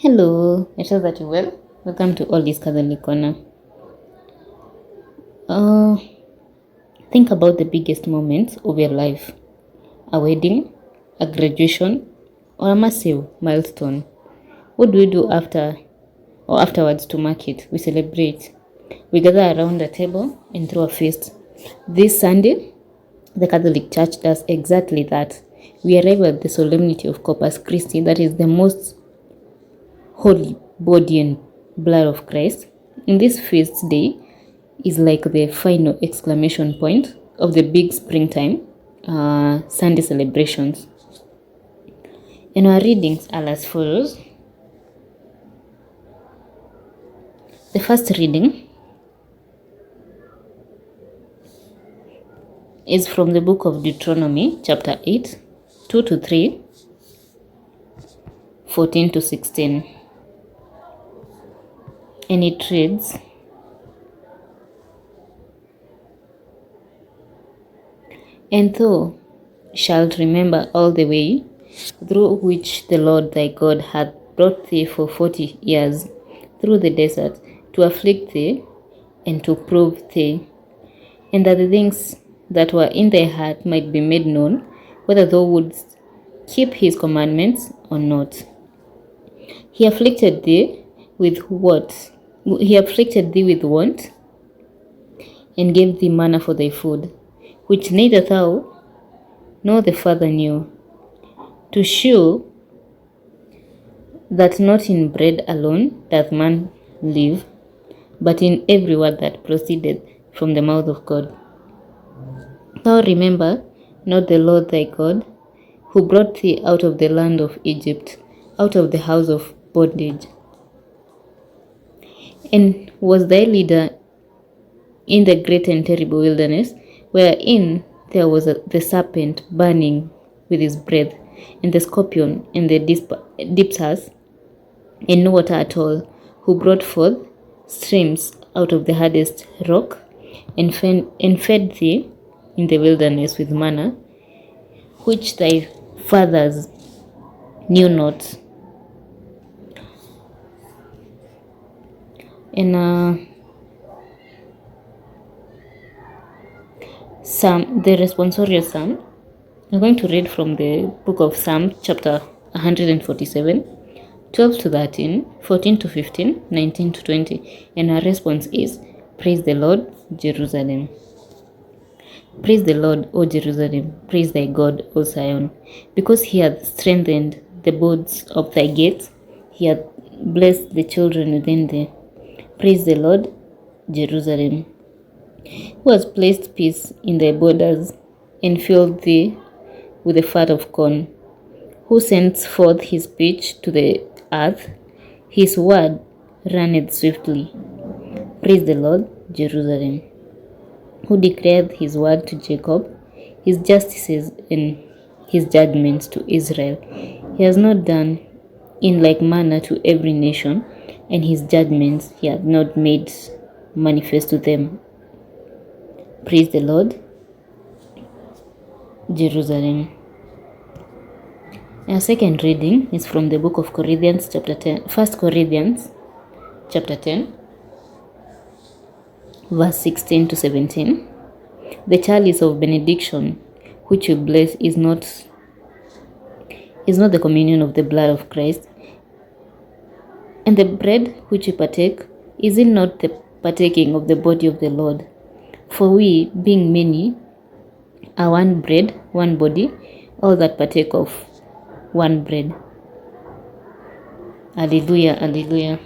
Hello, I trust that you're well. Welcome to All This Catholic Corner. Uh, think about the biggest moments of your life: a wedding, a graduation, or a massive milestone. What do we do afterwards to mark it? We celebrate. We gather around a table and throw a feast. This Sunday, the Catholic Church does exactly that. We arrive at the Solemnity of Corpus Christi, that is the most holy body and blood of Christ. In this feast day is like the final exclamation point of the big springtime Sunday celebrations. And our readings are as follows. The first reading is from the book of Deuteronomy, chapter 8, 2 to 3, 14 to 16. And it reads, "And thou shalt remember all the way through which the Lord thy God hath brought thee for 40 years through the desert, to afflict thee and to prove thee, and that the things that were in thy heart might be made known, whether thou wouldst keep his commandments or not. He afflicted thee with what? He afflicted thee with want, and gave thee manna for thy food, which neither thou nor the Father knew, to shew that not in bread alone doth man live, but in every word that proceeded from the mouth of God. Thou remember not the Lord thy God, who brought thee out of the land of Egypt, out of the house of bondage, and was thy leader in the great and terrible wilderness, wherein there was the serpent burning with his breath, and the scorpion and the diphthers, and no water at all, who brought forth streams out of the hardest rock, and fed thee in the wilderness with manna, which thy fathers knew not." And the responsorial psalm, I'm going to read from the book of Psalm, chapter 147, 12 to 13, 14 to 15, 19 to 20. And our response is, "Praise the Lord, Jerusalem. Praise the Lord, O Jerusalem. Praise thy God, O Zion. Because he hath strengthened the boards of thy gates, he hath blessed the children within thee. Praise the Lord, Jerusalem, who has placed peace in thy borders, and filled thee with the fat of corn, who sends forth his speech to the earth, his word runneth swiftly. Praise the Lord, Jerusalem, who declared his word to Jacob, his justices and his judgments to Israel. He has not done in like manner to every nation, and his judgments he hath not made manifest to them. Praise the Lord, Jerusalem." Our second reading is from the book of Corinthians, chapter 10, 1 Corinthians, chapter 10, verse 16 to 17. "The chalice of benediction which you bless is not the communion of the blood of Christ, and the bread which you partake, is it not the partaking of the body of the Lord? For we, being many, are one bread, one body, all that partake of one bread." Alleluia, alleluia.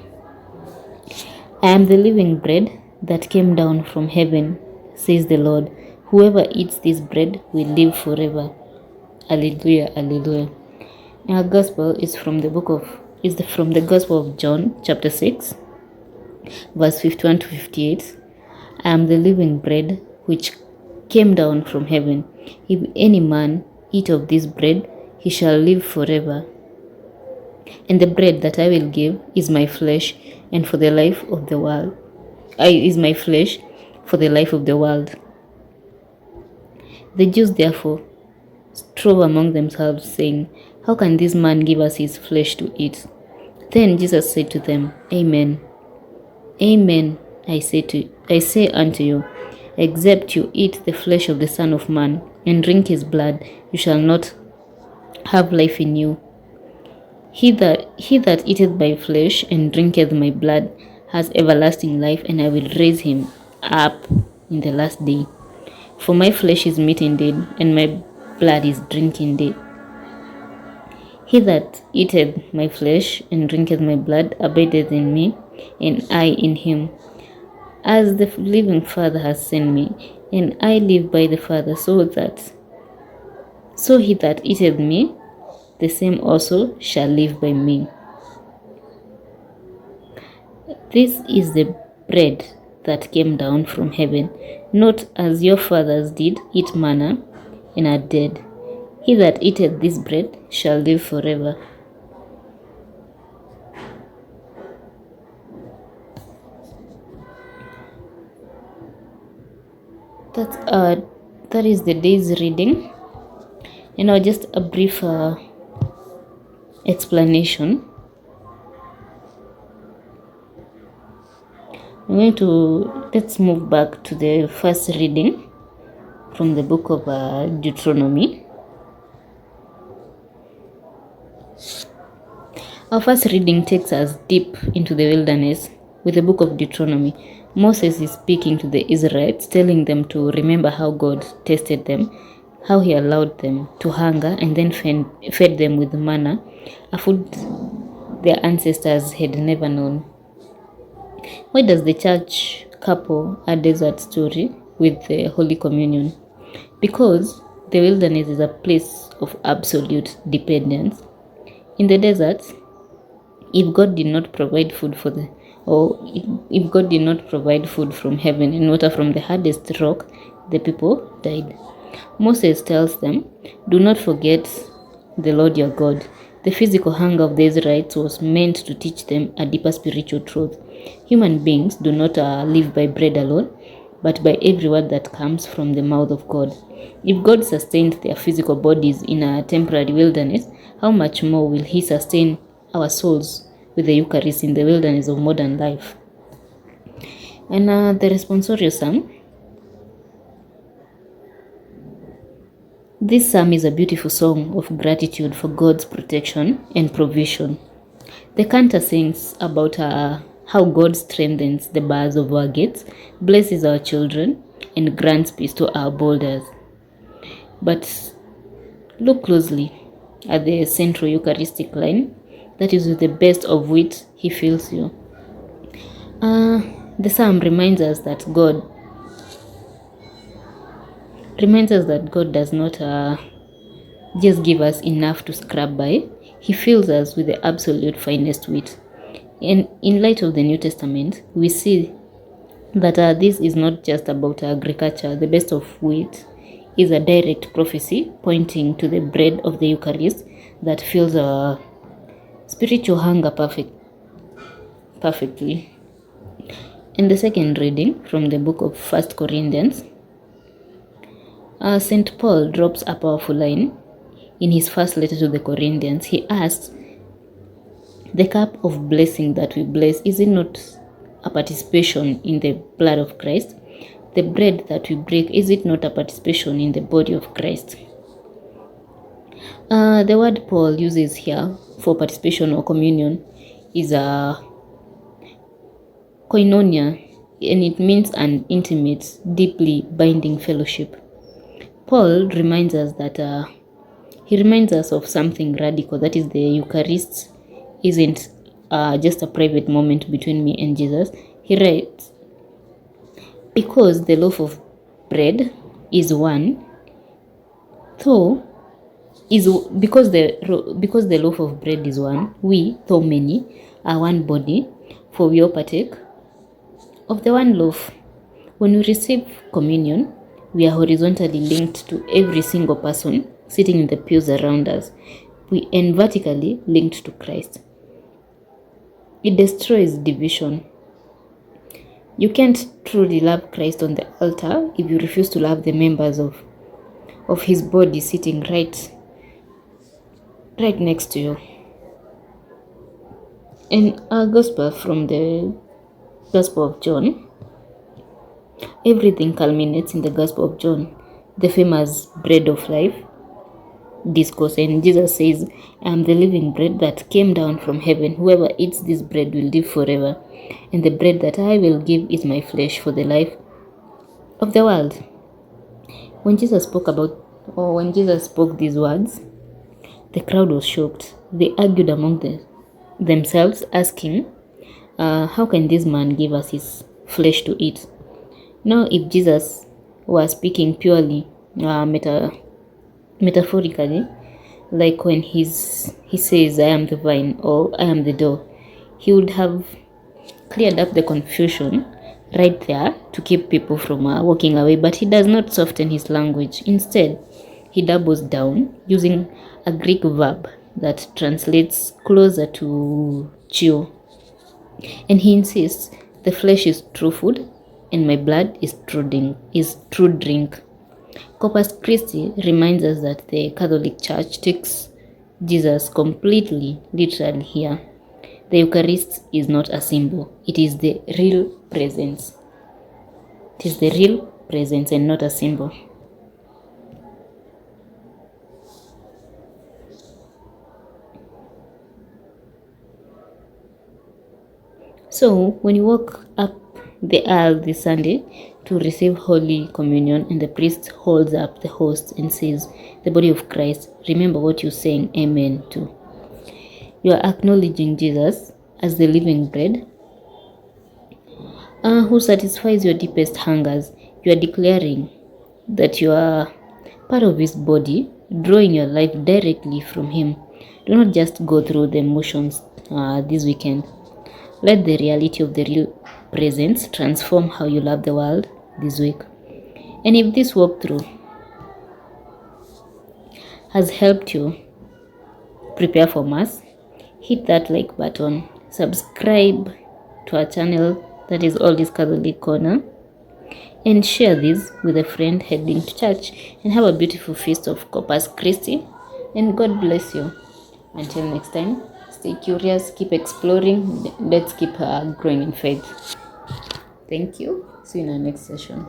"I am the living bread that came down from heaven, says the Lord. Whoever eats this bread will live forever." Alleluia, alleluia. Our gospel is from the Gospel of John, chapter 6, verse 51 to 58. "I am the living bread which came down from heaven. If any man eat of this bread, he shall live forever. And the bread that I will give is my flesh, and for the life of the world. Is my flesh for the life of the world." The Jews therefore strove among themselves, saying, "How can this man give us his flesh to eat?" Then Jesus said to them, Amen. Amen, I say unto you, except you eat the flesh of the Son of Man and drink his blood, you shall not have life in you. He that eateth my flesh and drinketh my blood has everlasting life, and I will raise him up in the last day. For my flesh is meat indeed, and my blood is drink indeed. He that eateth my flesh and drinketh my blood abideth in me, and I in him. As the living Father has sent me, and I live by the Father, so he that eateth me, the same also shall live by me. This is the bread that came down from heaven, not as your fathers did eat manna and are dead. He that eateth this bread shall live forever. That is the day's reading. And now just a brief explanation. Let's move back to the first reading from the book of Deuteronomy. Our first reading takes us deep into the wilderness with the book of Deuteronomy. Moses is speaking to the Israelites, telling them to remember how God tested them, how he allowed them to hunger and then fed them with manna, a food their ancestors had never known. Why does the church couple a desert story with the Holy Communion? Because the wilderness is a place of absolute dependence. In the desert, if God did not provide food if God did not provide food from heaven and water from the hardest rock, the people died. Moses tells them, do not forget the Lord your God. The physical hunger of the Israelites was meant to teach them a deeper spiritual truth. Human beings do not live by bread alone, but by every word that comes from the mouth of God. If God sustained their physical bodies in a temporary wilderness, how much more will he sustain our souls with the Eucharist in the wilderness of modern life? And the responsorial psalm. This psalm is a beautiful song of gratitude for God's protection and provision. The cantor sings about how God strengthens the bars of our gates, blesses our children, and grants peace to our borders. But look closely at the central Eucharistic line, that is, with the best of which he fills you. The psalm reminds us that God does not just give us enough to scrap by. He fills us with the absolute finest wheat. And in light of the New Testament, we see that this is not just about agriculture. The best of wheat is a direct prophecy pointing to the bread of the Eucharist that fills our spiritual hunger perfectly. In the second reading from the book of 1 Corinthians, St. Paul drops a powerful line in his first letter to the Corinthians. He asks, the cup of blessing that we bless, is it not a participation in the blood of Christ? The bread that we break, is it not a participation in the body of Christ? The word Paul uses here for participation or communion is a koinonia, and it means an intimate, deeply binding fellowship. Paul reminds us of something radical, that is, the Eucharist isn't just a private moment between me and Jesus. He writes, because the loaf of bread is one, because the loaf of bread is one, we, though many, are one body, for we all partake of the one loaf. When we receive communion, we are horizontally linked to every single person sitting in the pews around us, and vertically linked to Christ. It destroys division. You can't truly love Christ on the altar if you refuse to love the members of his body sitting right next to you. In our gospel from the Gospel of John, everything culminates in the Gospel of John, the famous bread of life discourse. And Jesus says, I am the living bread that came down from heaven. Whoever eats this bread will live forever. And the bread that I will give is my flesh for the life of the world. When Jesus spoke these words, the crowd was shocked. They argued among themselves, asking, how can this man give us his flesh to eat? Now, if Jesus was speaking purely metaphorically, like when he says, I am the vine or I am the door, he would have cleared up the confusion right there to keep people from walking away. But he does not soften his language. Instead, he doubles down using a Greek verb that translates closer to chew. And he insists, the flesh is true food and my blood is true drink. Corpus Christi reminds us that the Catholic Church takes Jesus completely literally here. The Eucharist is not a symbol. It is the real presence. It is the real presence and not a symbol. So, when you walk up the aisle this Sunday to receive Holy Communion and the priest holds up the host and says, the body of Christ, remember what you're saying amen to. You are acknowledging Jesus as the living bread who satisfies your deepest hungers. You are declaring that you are part of his body, drawing your life directly from him. Do not just go through the motions this weekend. Let the reality of the real presence transform how you love the world this week. And if this walkthrough has helped you prepare for Mass, hit that like button, subscribe to our channel, that is All This Catholic Corner, and share this with a friend heading to church. And have a beautiful Feast of Corpus Christi, and God bless you. Until next time, stay curious, keep exploring, let's keep growing in faith. Thank you. See you in our next session.